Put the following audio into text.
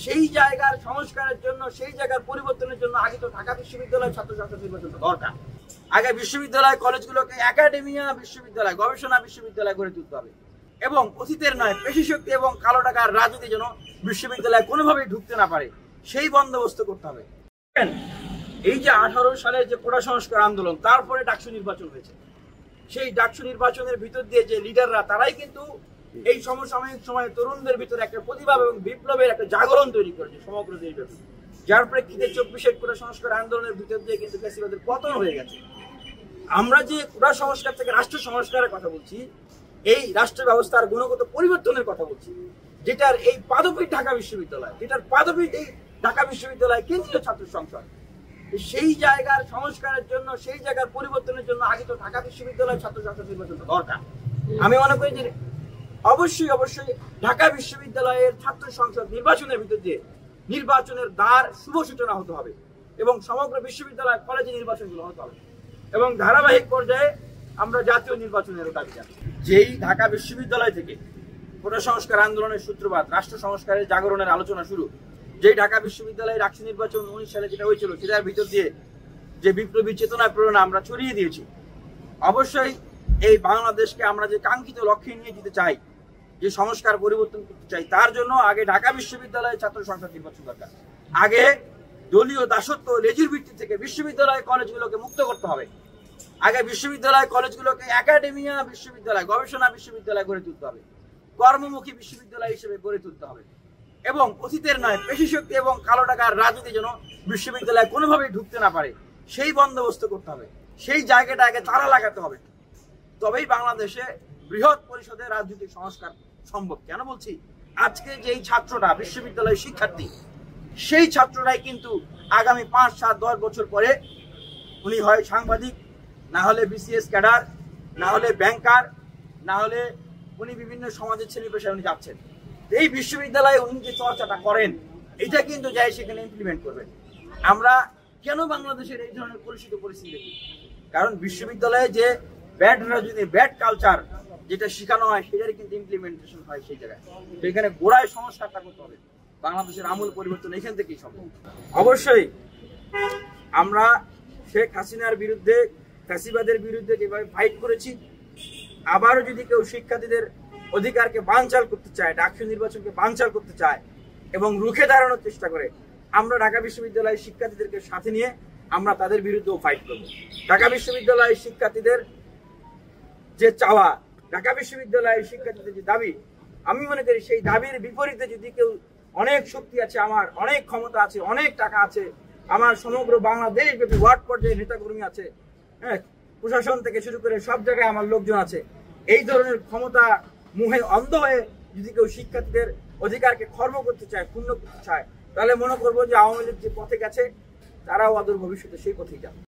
সেই জায়গার সংস্কারের জন্য, সেই জায়গার পরিবর্তনের জন্য আগে তো ঢাকা বিশ্ববিদ্যালয় ছাত্র সংসদ নির্বাচন দরকার। আগে বিশ্ববিদ্যালয় কলেজগুলোকে একাডেমিয়া বিশ্ববিদ্যালয়, গবেষণা বিশ্ববিদ্যালয় গড়ে তুলতে হবে এবং অতীতের নয় পেশি শক্তি এবং কালো টাকার রাজনীতি যেন বিশ্ববিদ্যালয়ে কোনোভাবেই ঢুকতে না পারে সেই বন্দোবস্ত করতে হবে। এই যে 18 সালের যে কোটা সংস্কার আন্দোলন, তারপরে ডাকসু নির্বাচন হয়েছে। সেই ডাকসু নির্বাচনের ভিতর দিয়ে যে লিডাররা, তারাই কিন্তু এই সমসাময়িক সময়ে তরুণদের ভিতরে একটা প্রতিভাব এবং বিপ্লবের একটা জাগরণ তৈরি করেছে সমগ্র দেশব্যাপী, যার প্রেক্ষিতে 24 কোটা সংস্কার আন্দোলনের ভিতর দিয়ে কিন্তু ফ্যাসিবাদের পতন হয়ে গেছে। আমরা যে কোটা সংস্কার থেকে রাষ্ট্র সংস্কারের কথা বলছি, এই রাষ্ট্র ব্যবস্থার গুণগত পরিবর্তনের কথা বলছি, যেটার এই পাদপীঠ ঢাকা বিশ্ববিদ্যালয়, যেটার পাদপীঠ এই ঢাকা বিশ্ববিদ্যালয় কেন্দ্রীয় ছাত্র সংসদ। সেই জায়গার সংস্কারের জন্য, সেই জায়গার পরিবর্তনের জন্য আগে তো ঢাকা বিশ্ববিদ্যালয় ছাত্র সংসদ নির্বাচন দরকার। আমি মনে করি যে অবশ্যই ঢাকা বিশ্ববিদ্যালয়ের ছাত্র সংসদ নির্বাচনের ভিতর দিয়ে নির্বাচনের দ্বার শুভ সূচনা হতে হবে এবং সমগ্র বিশ্ববিদ্যালয় কলেজে নির্বাচনগুলো হতে হবে এবং ধারাবাহিক পর্যায়ে আমরা জাতীয় নির্বাচনের দাবি জানাই। যেই ঢাকা বিশ্ববিদ্যালয় থেকে কোটা সংস্কার আন্দোলনের সূত্রপাত, রাষ্ট্র সংস্কারের জাগরণের আলোচনা শুরু, যেই ঢাকা বিশ্ববিদ্যালয়ের ডাকসু নির্বাচন 19 সালে যেটা হয়েছিল, সেটার ভিতর দিয়ে যে বিপ্লবী চেতনা প্রেরণা আমরা ছড়িয়ে দিয়েছি, অবশ্যই এই বাংলাদেশকে আমরা যে কাঙ্ক্ষিত লক্ষ্যে নিয়ে যেতে চাই, যে সংস্কার পরিবর্তন করতে চাই, তার জন্য আগে ঢাকা বিশ্ববিদ্যালয়ের ছাত্র সংসদ নির্বাচন দরকার। আগে দলীয় দাসত্ব, লেজুর ভিত্তি থেকে বিশ্ববিদ্যালয় কলেজগুলোকে মুক্ত করতে হবে। আগে বিশ্ববিদ্যালয় কলেজগুলোকে একাডেমিয়া বিশ্ববিদ্যালয়, গবেষণা বিশ্ববিদ্যালয় গড়ে তুলতে হবে, কর্মমুখী বিশ্ববিদ্যালয় হিসেবে গড়ে তুলতে হবে এবং অতীতের নয় পেশি শক্তি এবং কালো টাকার রাজনীতি যেন বিশ্ববিদ্যালয়ে কোনোভাবেই ঢুকতে না পারে সেই বন্দোবস্ত করতে হবে। সেই জায়গাটা আগে তারা লাগাতে হবে, তবেই বাংলাদেশে বৃহৎ পরিসরে রাজনৈতিক সংস্কার সম্ভব। কেন বলছি? আজকে যেই ছাত্রটা বিশ্ববিদ্যালয়ের শিক্ষার্থী, সেই ছাত্ররাই কিন্তু আগামী 5, 7, 10 বছর পরে উনি হয় সাংবাদিক, না হলে বিসিএস ক্যাডার, না হলে ব্যাংকার, না হলে উনি বিভিন্ন সমাজের ছেলে পেশায় উনি যাচ্ছেন। এই বিশ্ববিদ্যালয়ে উনি যে চর্চাটা করেন, এটা কিন্তু যাই সেখানে ইমপ্লিমেন্ট করবেন। আমরা কেন বাংলাদেশের এই ধরনের পরিস্থিতি দেখি? কারণ বিশ্ববিদ্যালয়ে যে ব্যাড রাজনীতি, ব্যাড কালচার যেটা শেখানো হয়, সেটারই কিন্তু ইমপ্লিমেন্টেশন হয় সেই জায়গায়। তো এখানে গোড়ায় সংস্কারটা করতে হবে। বাংলাদেশের আমূল পরিবর্তন এখান থেকেই সম্ভব। অবশ্যই আমরা শেখ হাসিনার বিরুদ্ধে, ফ্যাসিবাদের বিরুদ্ধে যেভাবে ফাইট করেছি, আবারও যদি কেউ শিক্ষার্থীদের অধিকারকে বানচাল করতে চায়, ডাকসু নির্বাচনকে বানচাল করতে চায় এবং রুখে দাঁড়ানোর চেষ্টা করে, আমরা ঢাকা বিশ্ববিদ্যালয়ের শিক্ষার্থীদেরকে সাথে নিয়ে আমরা তাদের বিরুদ্ধেও ফাইট করব। ঢাকা বিশ্ববিদ্যালয়ের শিক্ষার্থীদের যে চাওয়া, ঢাকা বিশ্ববিদ্যালয়ের শিক্ষার্থীদের যে দাবি, আমি মনে করি সেই দাবির বিপরীতে যদি কেউ অনেক শক্তি আছে, আমার অনেক ক্ষমতা আছে, অনেক টাকা আছে, আমার সমগ্র বাংলাদেশ ব্যাপী ওয়ার্ড পর্যায়ে নেতাকর্মী আছে, হ্যাঁ, প্রশাসন থেকে শুরু করে সব জায়গায় আমার লোকজন আছে, এই ধরনের ক্ষমতা মুহে অন্ধ হয়ে যদি কেউ শিক্ষার্থীদের অধিকারকে খর্ব করতে চায়, ক্ষুণ্ণ করতে চায়, তাহলে মনে করবো যে আওয়ামী লীগ যে পথে গেছে, তারাও অদূর ভবিষ্যতে সেই পথেই যাবে।